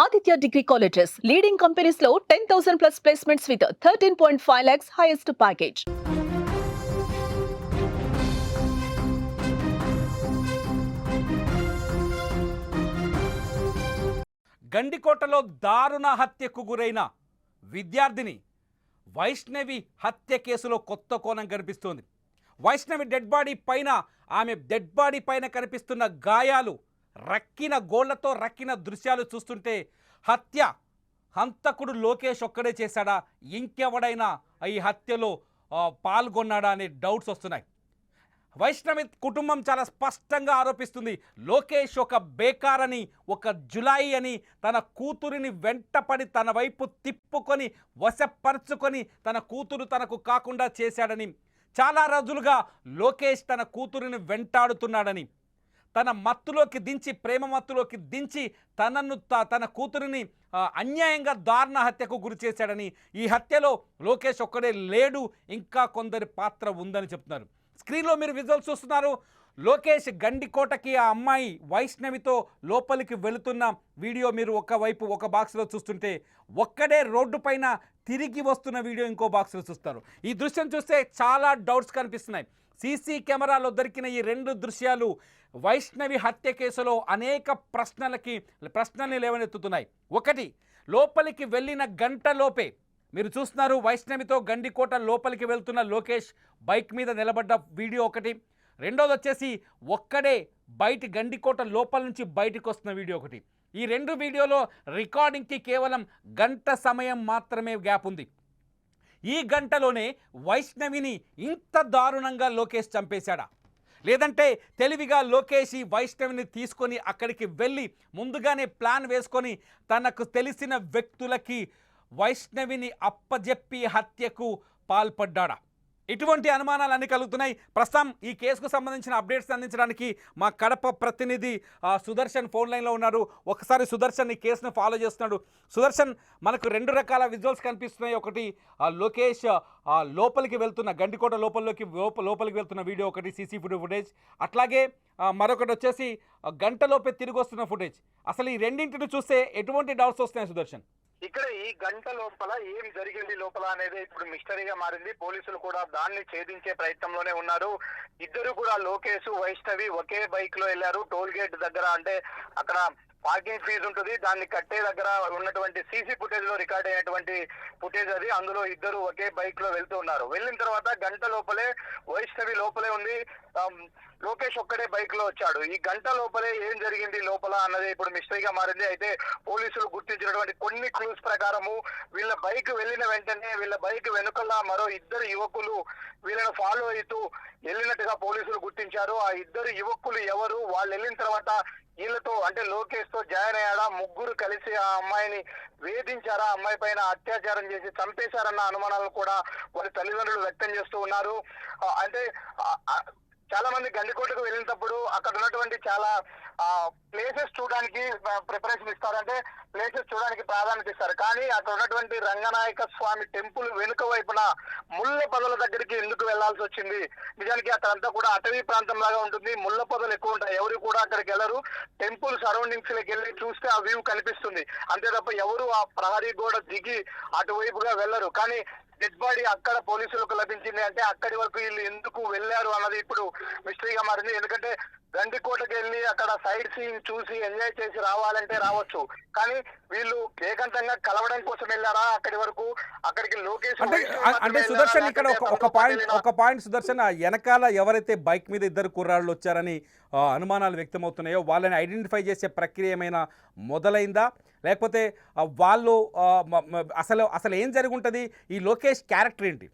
Aditya Degree Colleges, leading companies లో 10,000 plus placements with 13.5 lakhs highest package. గండికోటలో దారుణ హత్యకు గురైన విద్యార్థిని వైష్ణవి హత్య కేసులో కొత్త కోణం కనిపిస్తోంది. వైష్ణవి డెడ్ బాడీ పైన ఆమె డెడ్ బాడీ పైన కనిపిస్తున్న గాయాలు, రక్కిన గోళ్లతో రక్కిన దృశ్యాలు చూస్తుంటే హంతకుడు లోకేష్ ఒక్కడే చేశాడా, ఇంకెవడైనా ఈ హత్యలో పాల్గొన్నాడా అనే డౌట్స్ వస్తున్నాయి. వైష్ణవి కుటుంబం చాలా స్పష్టంగా ఆరోపిస్తుంది, లోకేష్ ఒక బేకారని, ఒక జులాయి అని, తన కూతురిని వెంటపడి తన వైపు తిప్పుకొని వశపరుచుకొని తన కూతురు తనకు కాకుండా చేశాడని, చాలా రోజులుగా లోకేష్ తన కూతురిని వెంటాడుతున్నాడని, తన మత్తులోకి దించి, ప్రేమ మత్తులోకి దించి తన కూతురిని అన్యాయంగా దారుణ హత్యకు గురి చేశాడని, ఈ హత్యలో లోకేష్ ఒక్కడే లేడు, ఇంకా కొందరి పాత్ర ఉందని చెప్తున్నారు. స్క్రీన్లో మీరు విజువల్స్ చూస్తున్నారు. లోకేష్ గండికోటకి ఆ అమ్మాయి వైష్ణవితో లోపలికి వెళుతున్న వీడియో మీరు ఒక బాక్స్లో చూస్తుంటే, ఒక్కడే రోడ్డు పైన తిరిగి వస్తున్న వీడియో ఇంకో బాక్స్లో చూస్తారు. ఈ దృశ్యం చూస్తే చాలా డౌట్స్ కనిపిస్తున్నాయి. సీసీ కెమెరాలో దొరికిన ఈ రెండు దృశ్యాలు వైష్ణవి హత్య కేసులో అనేక ప్రశ్నల్ని లేవనెత్తుతున్నాయి. ఒకటి, లోపలికి వెళ్ళిన గంటలోపే మీరు చూస్తున్నారు వైష్ణవితో గండికోట లోపలికి వెళ్తున్న లోకేష్ బైక్ మీద నిలబడ్డ వీడియో ఒకటి. రెండోది వచ్చేసి ఒక్కడే గండికోట లోపల నుంచి బయటకు వస్తున్న వీడియో ఒకటి. ఈ రెండు వీడియోలో రికార్డింగ్కి కేవలం గంట సమయం మాత్రమే గ్యాప్ ఉంది. ఈ గంటలోనే వైష్ణవిని ఇంత దారుణంగా లోకేష్ చంపేశాడా, లేదంటే తెలివిగా లోకేష్ ఈ వైష్ణవిని తీసుకొని అక్కడికి వెళ్ళి ముందుగానే ప్లాన్ వేసుకొని తనకు తెలిసిన వ్యక్తులకి వైష్ణవిని అప్పజెప్పి హత్యకు పాల్పడ్డాడా? ఇటువంటి అనుమానాలు అన్నీ కలుగుతున్నాయి. ప్రస్తుతం ఈ కేసుకు సంబంధించిన అప్డేట్స్ అందించడానికి మా కడప ప్రతినిధి సుదర్శన్ ఫోన్ లైన్లో ఉన్నారు. ఒకసారి సుదర్శన్ ఈ కేసును ఫాలో చేస్తున్నాడు. సుదర్శన్, మనకు రెండు రకాల విజువల్స్ కనిపిస్తున్నాయి. ఒకటి లోకేష్ లోపలికి వెళ్తున్న గండికోట లోపలికి వెళ్తున్న వీడియో ఒకటి, సీసీ ఫుటేజ్. అట్లాగే మరొకటి వచ్చేసి గంటలోపే తిరిగి వస్తున్న ఫుటేజ్. అసలు ఈ రెండింటిని చూస్తే ఎటువంటి డౌట్స్ వస్తున్నాయి సుదర్శన్? ఇక్కడ ఈ గంట లోపల ఏం జరిగింది లోపల అనేది ఇప్పుడు మిస్టరీగా మారింది. పోలీసులు కూడా దాన్ని ఛేదించే ప్రయత్నంలోనే ఉన్నారు. ఇద్దరు కూడా లోకేష్, వైష్ణవి ఒకే బైక్ లో వెళ్లారు. టోల్ గేట్ దగ్గర, అంటే అక్కడ పార్కింగ్ ఫీజు ఉంటుంది, దాన్ని కట్టే దగ్గర ఉన్నటువంటి సీసీ ఫుటేజ్ లో రికార్డ్ అయినటువంటి ఫుటేజ్ అది. అందులో ఇద్దరు ఒకే బైక్ లో వెళ్తూ ఉన్నారు. వెళ్ళిన తర్వాత గంట లోపలే వైష్ణవి లోపలే ఉంది, లోకేష్ ఒక్కడే బైక్ లో వచ్చాడు. ఈ గంట లోపలే ఏం జరిగింది లోపల అన్నది ఇప్పుడు మిస్టరీగా మారింది. అయితే పోలీసులు గుర్తించినటువంటి కొన్ని క్లూస్ ప్రకారము వీళ్ళ బైక్ వెళ్ళిన వెంటనే వీళ్ళ బైక్ వెనుకల మరో ఇద్దరు యువకులు వీళ్ళని ఫాలో అవుతూ వెళ్ళినట్టుగా పోలీసులు గుర్తించారు. ఆ ఇద్దరు యువకులు ఎవరు, వాళ్ళు వెళ్ళిన తర్వాత వీళ్ళతో, అంటే లోకేష్ తో జాయిన్ అయ్యాడా, ముగ్గురు కలిసి ఆ అమ్మాయిని వేధించారా, అమ్మాయి పైన అత్యాచారం చేసి చంపేశారన్న అనుమానాలు కూడా వారి తల్లిదండ్రులు వ్యక్తం చేస్తూ ఉన్నారు. అంటే చాలా మంది గండికోటకు వెళ్ళినప్పుడు అక్కడ ఉన్నటువంటి చాలా ప్లేసెస్ చూడడానికి ప్రిఫరెన్స్ ఇస్తారు, అంటే ప్లేసెస్ చూడడానికి ప్రాధాన్యత ఇస్తారు. కానీ అక్కడ ఉన్నటువంటి రంగనాయక స్వామి టెంపుల్ వెనుక వైపున ముళ్ళ పొదల దగ్గరికి ఎందుకు వెళ్లాల్సి వచ్చింది? నిజానికి అక్కడంతా కూడా అటవీ ప్రాంతం లాగా ఉంటుంది, ముళ్ళ పొదలు ఎక్కువ ఉంటాయి, ఎవరు కూడా అక్కడికి వెళ్ళరు. టెంపుల్ సరౌండింగ్స్ లోకి వెళ్ళి చూస్తే ఆ వ్యూ కనిపిస్తుంది, అంతే తప్ప ఎవరు ఆ ప్రహరీ గోడ దిగి అటువైపుగా వెళ్లరు. కానీ డెడ్ బాడీ అక్కడ పోలీసులకు లభించింది, అంటే అక్కడి వరకు వీళ్ళు ఎందుకు వెళ్ళారు అన్నది ఇప్పుడు మిస్టరీగా మారింది. ఎందుకంటే గండికోటకి వెళ్ళి అక్కడ సైడ్ సీన్ చూసి ఎంజాయ్ చేసి రావాలంటే రావచ్చు, కానీ వీళ్ళు ఏకాంతంగా కలవడం కోసం వెళ్ళారా అక్కడి వరకు? అక్కడికి లోకేష్ అంటే సుదర్శన్, ఇక్కడ ఒక పాయింట్ సుదర్శన్, వెనకాల ఎవరైతే బైక్ మీద ఇద్దరు కుర్రాళ్ళు వచ్చారని అనుమానాలు వ్యక్తమవుతున్నాయో వాళ్ళని ఐడెంటిఫై చేసే ప్రక్రియ ఏమైనా మొదలైందా, లేకపోతే వాళ్ళు అసలు ఏం జరిగి ఉంటుంది? ఈ లోకేష్ క్యారెక్టర్ ఏంటి?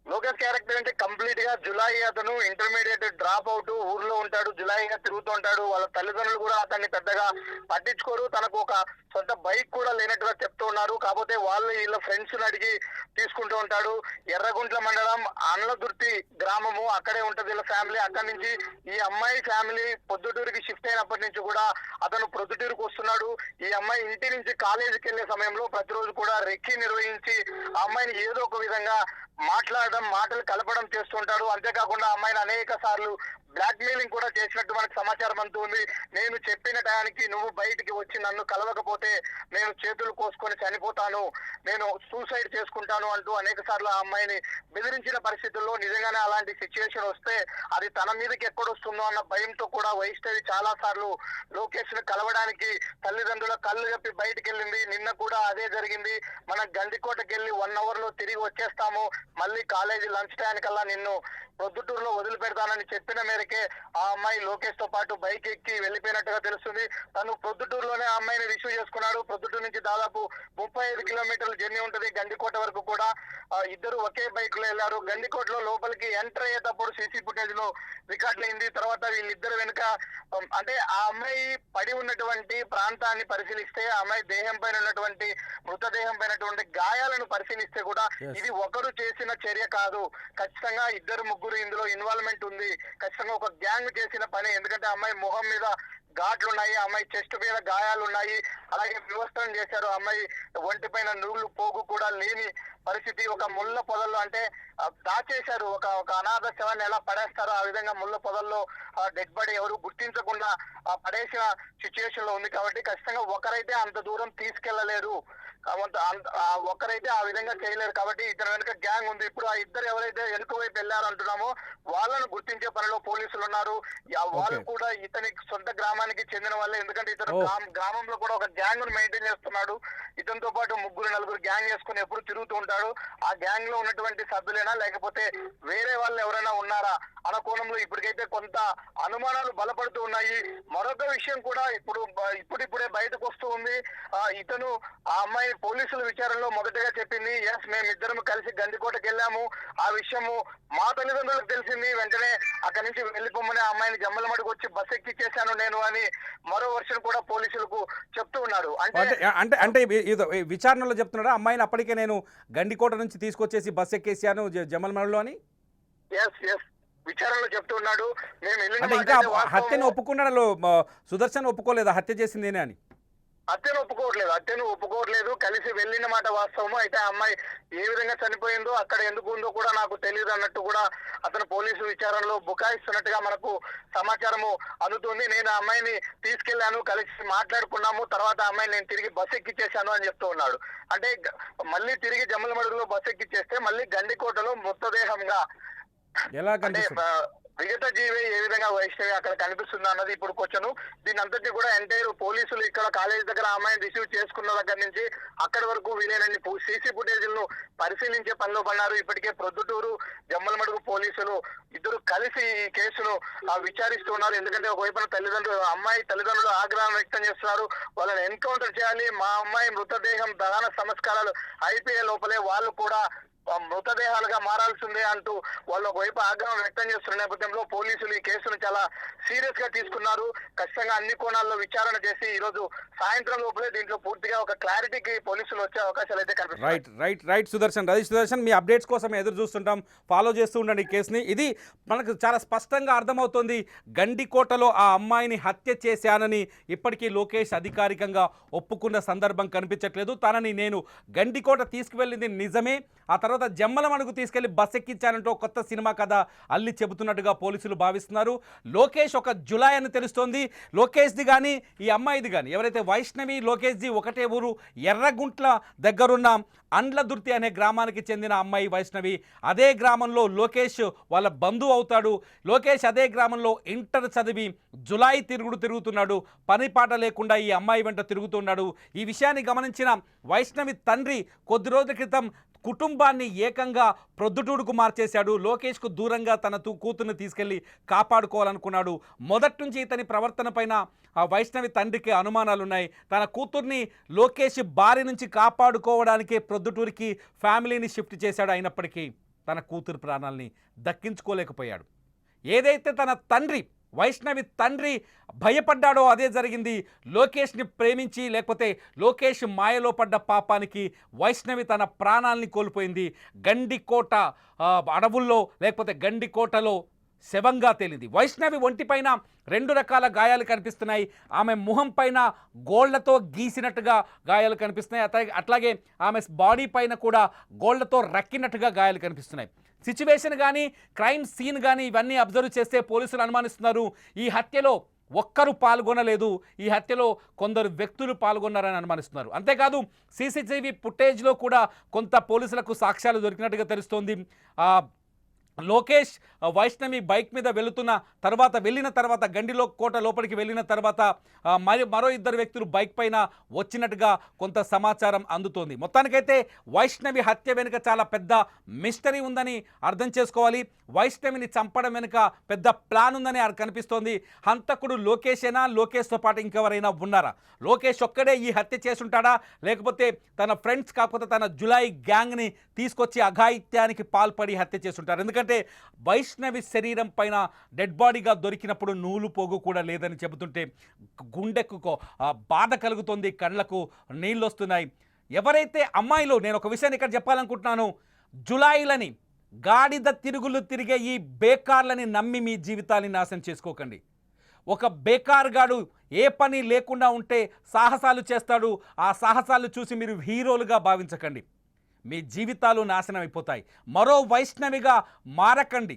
లోకేష్ క్యారెక్టర్ అంటే కంప్లీట్ గా జులాయి, అతను ఇంటర్మీడియట్ డ్రాప్ అవుట్, ఊర్లో ఉంటాడు, జులాయిగా తిరుగుతూ ఉంటాడు. వాళ్ళ తల్లిదండ్రులు కూడా అతన్ని పెద్దగా పట్టించుకోరు, తనకు ఒక సొంత బైక్ కూడా లేనట్టుగా చెప్తూ ఉన్నారు. కాకపోతే వాళ్ళు వీళ్ళ ఫ్రెండ్స్ అడిగి తీసుకుంటూ ఉంటాడు. ఎర్రగుంట్ల మండలం అన్లదుర్తి గ్రామము, అక్కడే ఉంటది వీళ్ళ ఫ్యామిలీ. అక్కడి నుంచి ఈ అమ్మాయి ఫ్యామిలీ పొద్దుటూరుకి షిఫ్ట్ అయినప్పటి నుంచి కూడా అతను ప్రొద్దుటూరుకు వస్తున్నాడు. ఈ అమ్మాయి ఇంటి నుంచి కాలేజీకి వెళ్లే సమయంలో ప్రతిరోజు కూడా రెక్కి నిర్వహించి ఆ అమ్మాయిని ఏదో ఒక విధంగా మాటలు కలపడం చేస్తుంటాడు. అంతేకాకుండా అమ్మాయిని అనేక సార్లు బ్లాక్ మెయిలింగ్ కూడా చేసినట్టు మనకు సమాచారం అందుతుంది. నేను చెప్పిన టయానికి నువ్వు బయటికి వచ్చి నన్ను కలవకపోతే నేను చేతులు కోసుకొని చనిపోతాను, నేను సూసైడ్ చేసుకుంటాను అంటూ అనేక సార్లు ఆ అమ్మాయిని బెదిరించిన పరిస్థితుల్లో నిజంగానే అలాంటి సిచ్యువేషన్ వస్తే అది తన మీదకి ఎక్కడొస్తుందో అన్న భయంతో కూడా వైష్ణవి చాలా సార్లు లోకేష్ ను కలవడానికి తల్లిదండ్రుల కళ్ళు చెప్పి బయటికి వెళ్ళింది. నిన్న కూడా అదే జరిగింది. మనం గండికోటకి వెళ్ళి 1 hour లో తిరిగి వచ్చేస్తాము, మళ్ళీ కాలేజీ లంచ్ టైంకల్లా నిన్ను ప్రొద్దుటూరులో వదిలిపెడతానని చెప్పిన మేరకే ఆ అమ్మాయి లోకేష్ తో పాటు బైక్ ఎక్కి వెళ్ళిపోయినట్టుగా తెలుస్తుంది. తను ప్రొద్దుటూరులోనే ఆ అమ్మాయిని రిసీవ్ చేసుకున్నాడు. ప్రొద్దుటూరు నుంచి దాదాపు 35 కిలోమీటర్ల జర్నీ ఉంటుంది గండికోట వరకు కూడా. ఇద్దరు ఒకే బైక్ లో వెళ్లారు. గండికోటలో లోపలికి ఎంటర్ అయ్యేటప్పుడు సీసీ ఫుటేజ్ లో రికార్డ్ అయింది. తర్వాత వీళ్ళిద్దరు వెనుక అంటే ఆ అమ్మాయి పడి ఉన్నటువంటి ప్రాంతాన్ని పరిశీలిస్తే, ఆ అమ్మాయి దేహం పైన ఉన్నటువంటి మృతదేహం పైనటువంటి గాయాలను పరిశీలిస్తే కూడా ఇది ఒకరు చేసిన చర్య కాదు, ఖచ్చితంగా ఇద్దరు ముగ్గురు ఇందులో ఇన్వాల్వ్మెంట్ ఉంది, ఖచ్చితంగా ఒక గ్యాంగ్ చేసిన పని. ఎందుకంటే అమ్మాయి మొహం మీద ఘాట్లు ఉన్నాయి, అమ్మాయి చెస్ట్ మీద గాయాలు ఉన్నాయి, అలాగే వివస్త్రం చేశారు. అమ్మాయి ఒంటి పైన నూలు పోగు కూడా లేని పరిస్థితి. ఒక ముళ్ళ పొదల్లో అంటే దాచేశారు, ఒక అనాథ శవాన్ని ఎలా పడేస్తారో ఆ విధంగా ముళ్ళ పొదల్లో డెడ్ బాడీ ఎవరు గుర్తించకుండా పడేసిన సిచ్యువేషన్ లో ఉంది. కాబట్టి ఖచ్చితంగా ఒకరైతే అంత దూరం తీసుకెళ్లలేరు, ఒక్కరైతే ఆ విధంగా చేయలేరు. కాబట్టి ఇతని వెనుక గ్యాంగ్ ఉంది. ఇప్పుడు ఆ ఇద్దరు ఎవరైతే వెనుక వైపు వెళ్ళారు అంటున్నామో వాళ్ళను గుర్తించే పనిలో పోలీసులు ఉన్నారు. వాళ్ళు కూడా ఇతని సొంత గ్రామానికి చెందిన వాళ్ళే. ఎందుకంటే ఇతను గ్రామంలో కూడా ఒక గ్యాంగ్ ను మెయింటైన్ చేస్తున్నాడు. ఇతనితో పాటు 3-4 గ్యాంగ్ చేసుకుని ఎప్పుడు తిరుగుతూ ఉంటాడు. ఆ గ్యాంగ్ లో ఉన్నటువంటి సభ్యులైనా లేకపోతే వేరే వాళ్ళు ఎవరైనా ఉన్నారా అన్న కోణంలో ఇప్పటికైతే కొంత అనుమానాలు బలపడుతూ ఉన్నాయి. మరొక విషయం కూడా ఇప్పుడిప్పుడే బయటకు వస్తూ ఉంది. ఇతను ఆ అమ్మాయి పోలీసుల విచారణలో మొదటగా చెప్పింది, ఎస్ మేమిద్దరం కలిసి గండికోటకి వెళ్ళాము, ఆ విషయము మా తల్లిదండ్రులకు తెలిసింది, వెంటనే అక్కడి నుంచి వెళ్ళిపోమని ఆ అమ్మాయిని జమ్మలమడుగు వచ్చి బస్ ఎక్కిచ్చేశాను నేను అని మరో వర్షన్ కూడా పోలీసులకు చెప్తూ ఉన్నాడు. అంటే విచారణలో చెప్తున్నాడా అమ్మాయిని అప్పటికే నేను గండికోట నుంచి తీసుకొచ్చేసి బస్ ఎక్కేసాను జమ్మలమడుగులో అని? ఎస్ విచారణలో చెప్తున్నాడు. మేము అంటే ఇంకా హత్యను ఒప్పుకున్నాడు సుదర్శన్, ఒప్పుకోలేదా హత్య చేసిందేనే అని? హత్యను ఒప్పుకోవట్లేదు. కలిసి వెళ్ళిన మాట వాస్తవము. అయితే ఆ అమ్మాయి ఏ విధంగా చనిపోయిందో, అక్కడ ఎందుకు ఉందో కూడా నాకు తెలియదు అన్నట్టు కూడా అతను పోలీసు విచారణలో బుకాయిస్తున్నట్టుగా మనకు సమాచారము అందుతుంది. నేను ఆ అమ్మాయిని తీసుకెళ్లాను, కలిసి మాట్లాడుకున్నాము, తర్వాత ఆ అమ్మాయిని నేను తిరిగి బస్ ఎక్కిచ్చేశాను అని చెప్తూ ఉన్నాడు. అంటే మళ్ళీ తిరిగి జమ్మలమడుగులో బస్ ఎక్కిచ్చేస్తే మళ్ళీ గండికోటలో మృతదేహంగా ఎలా అంటే మిగతా జీవి ఏ విధంగా వైష్ణవి అక్కడ కనిపిస్తుంది అన్నది ఇప్పుడు క్వశ్చన్. దీని అంతటి కూడా ఎంటైర్ పోలీసులు ఇక్కడ కాలేజ్ దగ్గర అమ్మాయిని రిసీవ్ చేసుకున్న దగ్గర నుంచి అక్కడి వరకు వీలైనన్ని సీసీ ఫుటేజ్లను పరిశీలించే పనిలో పన్నారు. ఇప్పటికే ప్రొద్దుటూరు జమ్మలమడుగు పోలీసులు ఇద్దరు కలిసి ఈ కేసును విచారిస్తున్నారు. ఎందుకంటే ఒకవైపున అమ్మాయి తల్లిదండ్రులు ఆగ్రహం వ్యక్తం చేస్తున్నారు, వాళ్ళని ఎన్కౌంటర్ చేయాలి, మా అమ్మాయి మృతదేహం దహన సంస్కారాలు అయిపోయే లోపలే వాళ్ళు కూడా మృతదేహాలుగా మారాల్సిందే అంటూ వాళ్ళు ఒకవైపు ఆగ్రహం వ్యక్తం చేస్తున్న నేపథ్యంలో పోలీసులు ఈ కేసును చాలా సీరియస్ గా తీసుకున్నారు. ఖచ్చితంగా అన్ని కోణాల్లో విచారణ చేసి ఈ రోజు సాయంత్రం లోపలే దీంట్లో పూర్తిగా ఒక క్లారిటీకి పోలీసులు వచ్చే అవకాశాలు అయితే కనిపిస్తున్నాయి. రైట్ సుదర్శన్, మీ అప్డేట్స్ కోసం ఎదురు చూస్తుంటాం, ఫాలో చేస్తూ ఉండండి ఈ కేసుని. ఇది మనకు చాలా స్పష్టంగా అర్థమవుతోంది, గండికోటలో ఆ అమ్మాయిని హత్య చేశానని ఇప్పటికీ లోకేష్ అధికారికంగా ఒప్పుకున్న సందర్భం కనిపించట్లేదు. తనని నేను గండికోట తీసుకువెళ్ళింది నిజమే, ఆ తర్వాత జమ్మలమడుగు తీసుకెళ్లి బస్ ఎక్కించానంటూ కొత్త సినిమా కథ అల్లి చెబుతున్నట్టుగా పోలీసులు భావిస్తున్నారు. లోకేష్ ఒక జులాయ్ అని తెలుస్తోంది. లోకేష్ది కానీ ఈ అమ్మాయిది కానీ ఎవరైతే వైష్ణవి లోకేష్ది ఒకటే ఊరు, ఎర్రగుంట్ల దగ్గరున్న అండ్లదుర్తి అనే గ్రామానికి చెందిన అమ్మాయి వైష్ణవి. అదే గ్రామంలో లోకేష్ వాళ్ళ బంధువు అవుతాడు. లోకేష్ అదే గ్రామంలో ఇంటర్ చదివి జులాయి తిరుగుతున్నాడు, పని పాట లేకుండా ఈ అమ్మాయి వెంట తిరుగుతున్నాడు. ఈ విషయాన్ని గమనించిన వైష్ణవి తండ్రి కొద్ది రోజుల క్రితం కుటుంబాన్ని ఏకంగా ప్రొద్దుటూరుకు మార్చేశాడు. లోకేష్కు దూరంగా తన కూతుర్ని తీసుకెళ్లి కాపాడుకోవాలనుకున్నాడు. మొదటి నుంచి ఇతని ప్రవర్తన పైన వైష్ణవి తండ్రికి అనుమానాలు ఉన్నాయి. తన కూతుర్ని లోకేష్ బారి నుంచి కాపాడుకోవడానికే ప్రొద్దుటూరికి ఫ్యామిలీని షిఫ్ట్ చేశాడు. అయినప్పటికీ తన కూతురు ప్రాణాలని దక్కించుకోలేకపోయాడు. ఏదైతే తన తండ్రి వైష్ణవి తండ్రి భయపడ్డాడో అదే జరిగింది. లోకేష్ని ప్రేమించి లేకపోతే లోకేష్ మాయలో పడ్డ పాపానికి వైష్ణవి తన ప్రాణాలని కోల్పోయింది. గండికోట అడవుల్లో లేకపోతే గండికోటలో శవంగా తేలింది. వైష్ణవి ఒంటిపైన 2 రకాల గాయాలు కనిపిస్తున్నాయి. ఆమె ముఖం పైన గోళ్లతో గీసినట్టుగా గాయాలు కనిపిస్తున్నాయి. అట్లాగే ఆమె బాడీ పైన కూడా గోళ్లతో రక్కినట్టుగా గాయాలు కనిపిస్తున్నాయి. సిచ్యువేషన్ కానీ క్రైమ్ సీన్ కానీ ఇవన్నీ అబ్జర్వ్ చేస్తే పోలీసులు అనుమానిస్తున్నారు ఈ హత్యలో ఒక్కరు పాల్గొనలేదు, ఈ హత్యలో కొందరు వ్యక్తులు పాల్గొన్నారని అనుమానిస్తున్నారు. అంతేకాదు సీసీటీవీ ఫుటేజ్లో కూడా కొంత పోలీసులకు సాక్ష్యాలు దొరికినట్టుగా తెలుస్తోంది. లోకేష్ వైష్ణవి బైక్ మీద వెళ్ళిన తర్వాత గండిలో కోట లోపలికి వెళ్ళిన తర్వాత మరో 2 వ్యక్తులు బైక్ పైన వచ్చినట్టుగా కొంత సమాచారం అందుతోంది. మొత్తానికైతే వైష్ణవి హత్య వెనుక చాలా పెద్ద మిస్టరీ ఉందని అర్థం చేసుకోవాలి. వైష్ణవిని చంపడం వెనుక పెద్ద ప్లాన్ ఉందని కనిపిస్తోంది. హంతకుడు లోకేషేనా, లోకేష్తో పాటు ఇంకెవరైనా ఉన్నారా? లోకేష్ ఒక్కడే ఈ హత్య చేసుంటాడా, లేకపోతే తన ఫ్రెండ్స్ కాకపోతే తన జులాయి గ్యాంగ్ని తీసుకొచ్చి అఘాయిత్యానికి పాల్పడి హత్య చేసుంటారు? ఎందుకంటే వైష్ణవి శరీరం పైన డెడ్ బాడీగా దొరికినప్పుడు నూలు పోగు కూడా లేదని చెబుతుంటే గుండెకు బాధ కలుగుతుంది, కళ్ళకు నీళ్ళు వస్తున్నాయి. ఎవరైతే అమ్మాయిలు, నేను ఒక విషయాన్ని ఇక్కడ చెప్పాలనుకుంటున్నాను, జులాయిలని గాడిద తిరుగులు తిరిగే ఈ బేకార్లని నమ్మి మీ జీవితాన్ని నాశనం చేసుకోకండి. ఒక బేకార్గాడు ఏ పని లేకుండా ఉంటే సాహసాలు చేస్తాడు. ఆ సాహసాలు చూసి మీరు హీరోలుగా భావించకండి, మీ జీవితాలు నాశనం అయిపోతాయి. మరో వైష్ణవిగా మారకండి.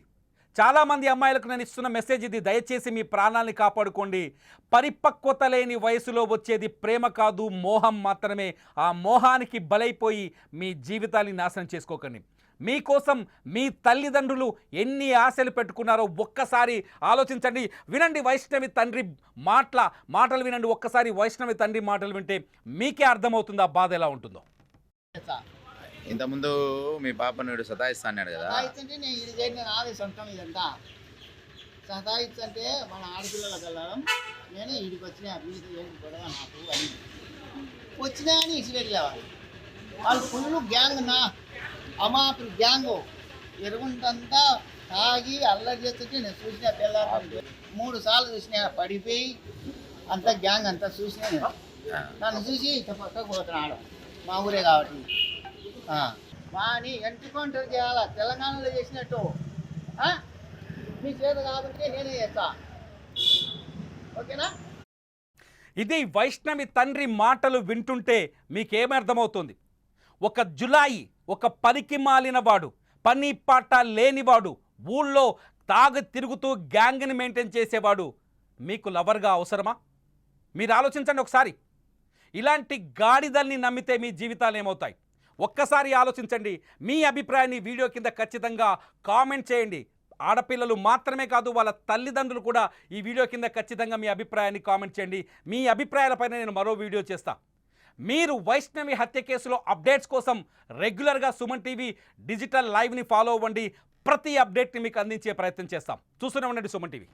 చాలామంది అమ్మాయిలకు నేను ఇస్తున్న మెసేజ్ ఇది, దయచేసి మీ ప్రాణాలని కాపాడుకోండి. పరిపక్వత లేని వయసులో వచ్చేది ప్రేమ కాదు, మోహం మాత్రమే. ఆ మోహానికి బలైపోయి మీ జీవితాన్ని నాశనం చేసుకోకండి. మీకోసం మీ తల్లిదండ్రులు ఎన్ని ఆశలు పెట్టుకున్నారో ఒక్కసారి ఆలోచించండి. వినండి వైష్ణవి తండ్రి మాటలు వినండి. ఒక్కసారి వైష్ణవి తండ్రి మాటలు వింటే మీకే అర్థమవుతుంది ఆ బాధ ఎలా ఉంటుందో. ఇంతకుముందు మీ పాప నేడు సతాయిస్తా అన్నాడు కదా, సతాయిస్తుంటే నేను ఇది చేయండి, నేను ఆవేశ సొంతం ఇదంతా సతాయిస్తుంటే మన ఆడపిల్లలకు వెళ్ళడం, నేను వీడికి వచ్చినా వీడికి ఏంటి గొడవ నాకు అని వచ్చినా అని ఇసిపెట్టేవాళ్ళు. వాళ్ళు ఫుల్ గ్యాంగ్, నా అమాపులు గ్యాంగు ఎరుగుంటంతా తాగి అల్లరి చేస్తుంటే నేను చూసిన పిల్లలు 3 సార్లు చూసినా, పడిపోయి అంతా గ్యాంగ్ అంతా చూసినా. నేను నన్ను చూసి ఇంత పక్కకు పోతున్నాడు, మా ఊరే కాబట్టి వాని ఎంటుకౌంటర్ చేయాలా, తెలంగాణలో చేసినట్టు. మీ చేత కాబట్టి నేనే చేస్తా, ఓకేనా? ఇది వైష్ణవి తండ్రి మాటలు వింటుంటే మీకేమర్థమవుతుంది? ఒక జులాయి, ఒక పనికి మాలినవాడు, పని పాట లేనివాడు, ఊళ్ళో తిరుగుతూ గ్యాంగ్ని మెయింటైన్ చేసేవాడు మీకు లవర్గా అవసరమా? మీరు ఆలోచించండి ఒకసారి. ఇలాంటి గాడిదల్ని నమ్మితే మీ జీవితాలు ఏమవుతాయి? ఒక్కసారి ఆలోచించండి. మీ అభిప్రాయాన్ని వీడియో కింద ఖచ్చితంగా కామెంట్ చేయండి. ఆడపిల్లలు మాత్రమే కాదు, వాళ్ళ తల్లిదండ్రులు కూడా ఈ వీడియో కింద ఖచ్చితంగా మీ అభిప్రాయాన్ని కామెంట్ చేయండి. మీ అభిప్రాయాలపైన నేను మరో వీడియో చేస్తా. మీరు వైష్ణవి హత్య కేసులో అప్డేట్స్ కోసం రెగ్యులర్గా సుమన్ టీవీ డిజిటల్ లైవ్ని ఫాలో అవ్వండి. ప్రతి అప్డేట్ని మీకు అందించే ప్రయత్నం చేస్తాం. చూస్తూనే ఉండండి సుమన్ టీవీ.